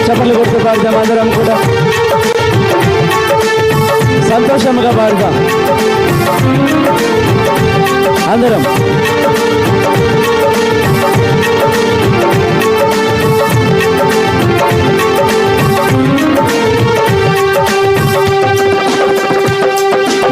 చప్పట్లు కొడుతూ పాడదాం, అందరం కూడా సంతోషముగా పాడదాం అందరం.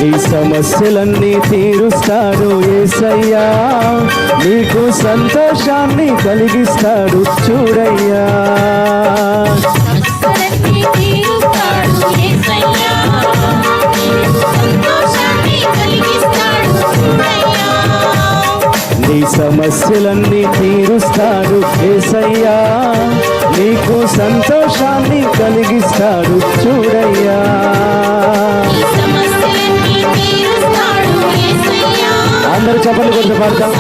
నీ సమస్యలన్నీ తీరుస్తాడు యేసయ్యా, నీకు సంతోషాన్ని కలిగిస్తాడు చూడయ్యా. నీ సమస్యలన్నీ తీరుస్తాడు యేసయ్యా, నీకు సంతోషాన్ని కలిగిస్తాడు చూడయ్యా. అందరూ చప్పట్లు కొడుతూ పాడతాం.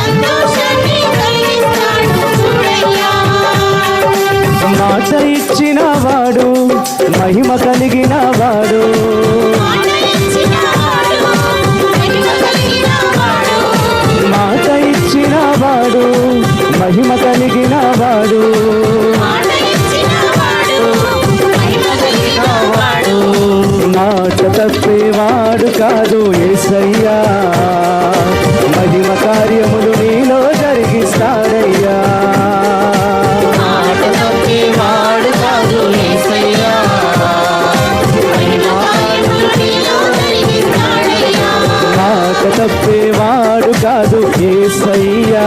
మాట ఇచ్చిన వాడు మహిమ కలిగిన వాడు, మాట ఇచ్చిన వాడు మహిమ కలిగిన వాడు, మాట తప్పేవాడు కాదు యేసయ్యా, మహిమ కార్యములు నీలో జరిగిస్తాడయ్యా. మాట తప్పేవాడు కాదు యేసయ్యా, మాట తప్పేవాడు కాదు యేసయ్యా,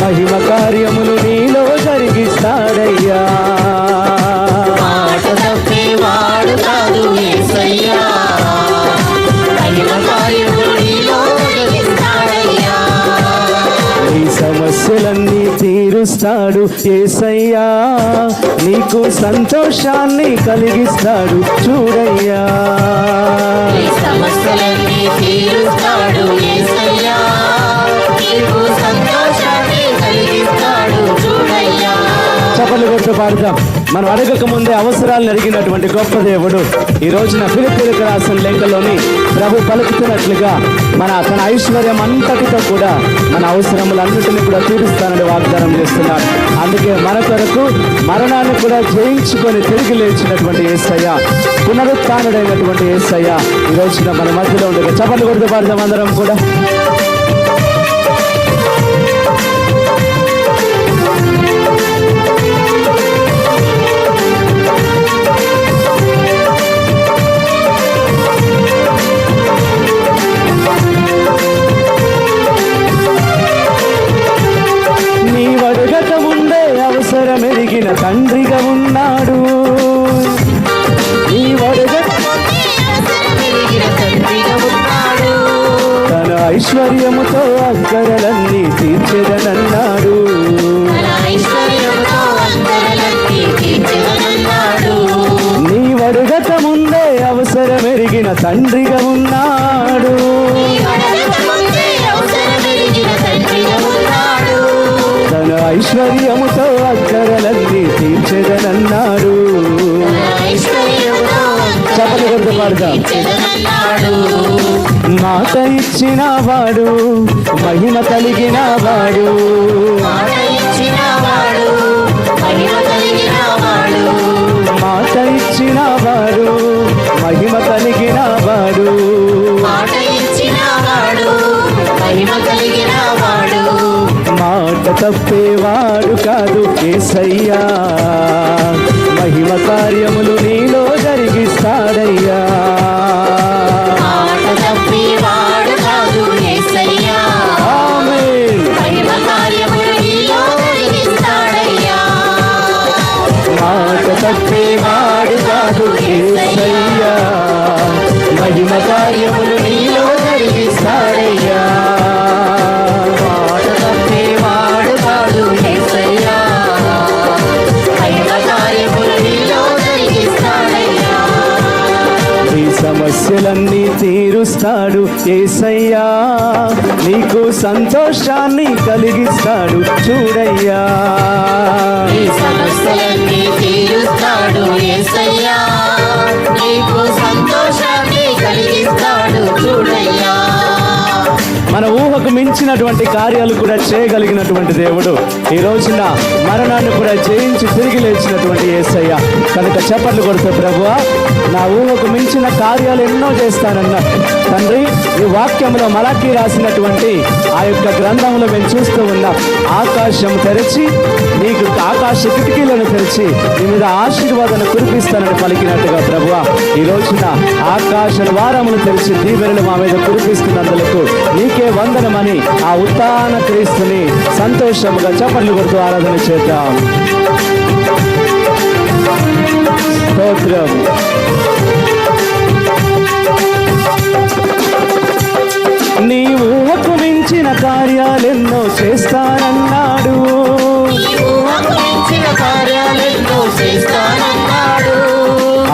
మహిమ కార్యములు నీలో జరిగిస్తాడయ్యా. మాట తప్పేవాడు కాదు యేసయ్యా, మహిమ కార్యములు నీలో జరిగిస్తాడయ్యా. నీ సమస్యలన్నీ తీరుస్తాడు యేసయ్యా, నీకు సంతోషాన్ని కలిగిస్తాడు చూడయ్యా. సమస్యలన్నీ తీరుస్తాడు యేసయ్యా, నీకు సంతోషాన్ని కలిగిస్తాడు చూడయ్యా. చప్పట్లు కొడుతూ పాడతాం. మనం అడగక ముందే అవసరాలను అడిగినటువంటి గొప్ప దేవుడు ఈ రోజున ఫిలిప్పీయులకు రాసిన లేఖలోని ప్రభు పలుకుతున్నట్లుగా తన ఐశ్వర్యం అంతటితో కూడా మన అవసరములన్నిటిని కూడా తీరుస్తానని వాగ్దానం చేస్తున్నాడు. అందుకే మన కొరకు మరణాన్ని కూడా జయించుకొని తిరిగి లేచినటువంటి యేసయ్య, పునరుత్థానుడైనటువంటి యేసయ్య ఈ రోజున మన మధ్యలో ఉండగా చప్పట్లు కొడుతూ పాడదాం అందరం కూడా. మెరిగిన తండ్రిగా ఉన్నాడు, తన ఐశ్వర్యముతో అక్కరలన్నీ తీర్చెదనన్నాడు. నీ వడుగత ముందే అవసరమెరిగిన తండ్రిగా ఉన్నాడు, తన ఐశ్వర్యముతో అక్కరలన్నీ తీర్చెదనన్నాడు. చప్పట్లు కొడుతూ పాడదాం. మాట ఇచ్చిన వాడు మహిమ కలిగిన వాడు, మాట ఇచ్చిన వాడు మహిమ కలిగిన వాడు, మాట తప్పేవాడు కాదు యేసయ్యా, మహిమ కార్యములు నీలో జరిగిస్తాడయ్యా. మాట తప్పేవాడు కాదు యేసయ్యా, ఆమేన్, మహిమ కార్యములు నీలో జరిగిస్తాడయ్యా. మాట తప్పేవాడు కాదు యేసయ్యా, మహిమ కార్యములు నీలో జరిగిస్తాడయ్యా. సమస్యలన్నీ తీరుస్తాడు యేసయ్యా, నీకు సంతోషాన్ని కలిగిస్తాడు చూడయ్యా. సమస్యలన్నీ తీరుస్తాడు యేసయ్యా, నీకు సంతోషాన్ని కలిగిస్తాడు చూడయ్యా. మన ఊహకు మించిన చేయలేనటువంటి కార్యాలు కూడా చేయగలిగినటువంటి దేవుడు. ఈ రోజున మరణాన్ని కూడా జయించి తిరిగి లేచినటువంటి యేసయ్య. కనుక చప్పట్లు కొడుతూ ప్రభువా, నా ఊహకు మించిన కార్యాలు ఎన్నో చేస్తానన్నా తండ్రి, ఈ వాక్యంలో మలాకీ రాసినటువంటి ఆ యొక్క గ్రంథంలో మేము చూస్తూ ఉన్నాం. ఆకాశం తెరిచి నీకు ఆకాశ కిటికీలను తెరిచి నీ మీద ఆశీర్వాదాన్ని కురిపిస్తానని పలికినట్టుగా ప్రభువా, ఈ రోజున ఆకాశ ద్వారములు తెరిచి దీవెనలు మా మీద కురిపిస్తున్నందులకు నీకే వందనమని ఆ ఉత్థాన క్రీస్తుని సంతోషముగా చప్పట్లు కొడుతూ ఆరాధన చేద్దాం. స్తోత్రం. నీ ఊహకు మించిన కార్యాలెన్నో చేస్తానన్నాడు.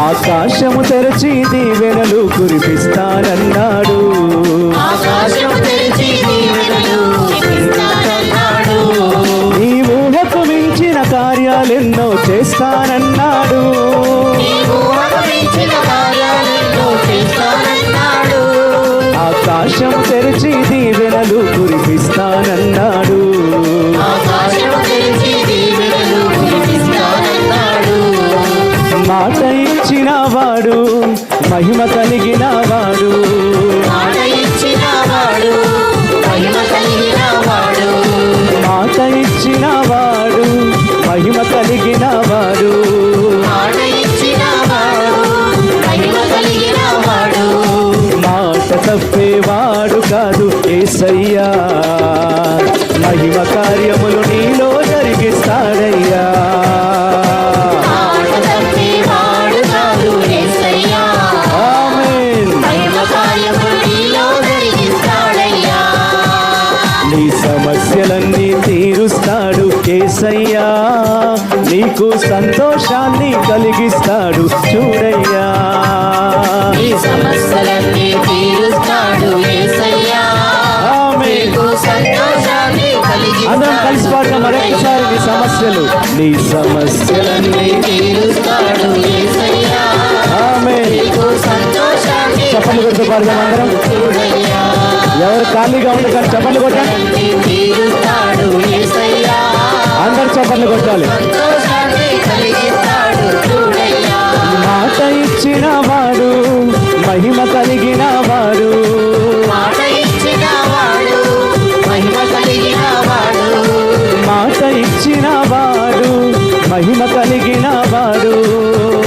ఆకాశము తెరచి దీవెనలు కురిపిస్తానన్నాడు. నీ ఊహకు మించిన కార్యాలెన్నో చేస్తానన్నాడు. ఆకాశం తెరిచి దీవెనలు కురిపిస్తానన్నాడు. మాట ఇచ్చిన వాడు మహిమ కలిగిన వాడు. మాట ఇచ్చిన వాడు మహిమ కలిగిన వాడు. మాట తప్పేవాడు కాదు యేసయ్యా, మహిమ కార్యములు నీలో జరిగిస్తాడయ్యా. నీ సమస్యలన్నీ తీరుస్తాడు యేసయ్యా, నీకు సంతోషాన్ని కలిగిస్తాడు చూడయ్యా. నీ సమస్యలన్నీ తీరుస్తాడు యేసయ్యా, నీకు సంతోషాన్ని కలిగిస్తాడు. అందరం కలిసి పాడదాం మరొకసారి. నీ సమస్యలన్నీ తీరుస్తాడు యేసయ్యా, ఆమేన్. నీకు సంతోషాన్ని చప్పట్లు కొడుతూ పాడదాం అందరం. చూడయ్యా. ఎవరు ఖాళీగా ఉంది కానీ చప్పట్లు కొట్టండి. తీరుస్తాడు యేసయ్యా, అందరు చప్పట్లు కొట్టాలి. సంతోషాన్ని కలిగిస్తాడు చూడయ్యా. మాట ఇచ్చిన వాడు మహిమ కలిగిన వాడు. మాట ఇచ్చిన వాడు మహిమ కలిగిన వాడు. మాట ఇచ్చిన వాడు మహిమ కలిగిన వాడు.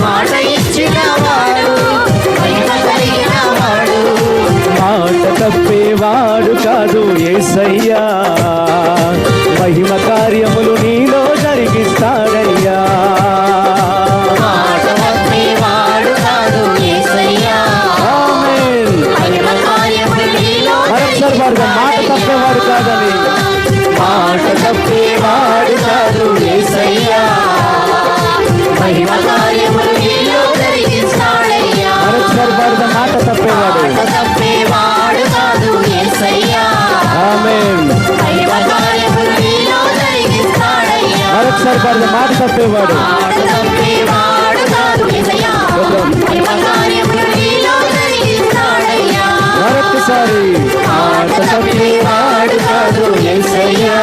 మాట ఇచ్చిన వాడు మహిమ కలిగిన వాడు. మాట తప్పేవాడు కాదు యేసయ్యా, మహిమ కార్యములు నీలో జరిగిస్తాడయ్యా. మాట తప్పేవాడు కాదు యేసయ్యా, ఆమేన్. మహిమ కార్యములు నీలో మరొకసారి పాడదాం. మాట తప్పేవాడు కాదని. మాట తప్పేవాడు కాదు యేసయ్యా, మహిమ కార్యములు నీలో జరిగిస్తాడయ్యా. మరొకసారి పాడదాం. మాట తప్పేవాడు. మాట తప్పేవాడు కాదు యేసయ్యా, ఆమేన్. మహిమ కార్యములు నీలో జరిగిస్తాడయ్యా. మరొకసారి పాడదాం. మాట తప్పేవాడు. మాట తప్పేవాడు కాదు యేసయ్యా, మహిమ కార్యములు నీలో జరిగిస్తాడయ్యా. మరొకసారి. మాట తప్పేవాడు కాదు యేసయ్యా,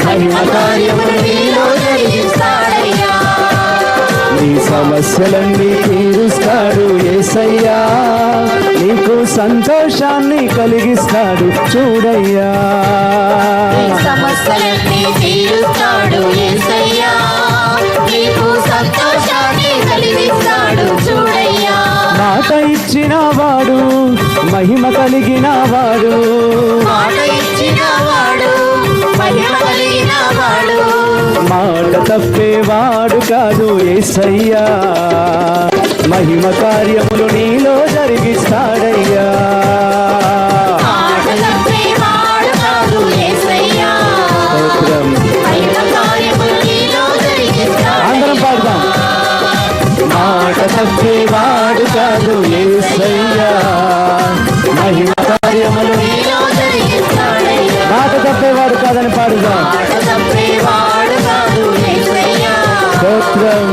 మహిమ కార్యములు నీలో జరిగిస్తాడయ్యా. నీ సమస్యలన్నీ తీరుస్తాడు యేసయ్యా, నీకు సంతోషాన్ని కలిగిస్తాడు చూడయ్యా. నీ సమస్యలన్నీ తీరుస్తాడు యేసయ్యా, నీకు సంతోషాన్ని కలిగిస్తాడు చూడయ్యా. మాట ఇచ్చిన వాడు మహిమ కలిగిన వాడు. మాట ఇచ్చిన వాడు మహిమ కలిగిన వాడు. మాట తప్పేవాడు కాదు యేసయ్యా, మహిమ కార్యములు నీలో జరిగిస్తాడయ్యా. మాట తప్పేవాడు కాదు యేసయ్యా, స్తోత్రం. మహిమ కార్యములు నీలో జరిగిస్తాడయ్యా. అందరం పాడదాం. మాట తప్పేవాడు కాదు యేసయ్యా, మహిమ కార్యములు. నీలో జరిగిస్తాడయ్యా. మాట తప్పేవాడు కాదని పాడుదాం. మాట తప్పేవాడు కాదు యేసయ్యా, స్తోత్రం.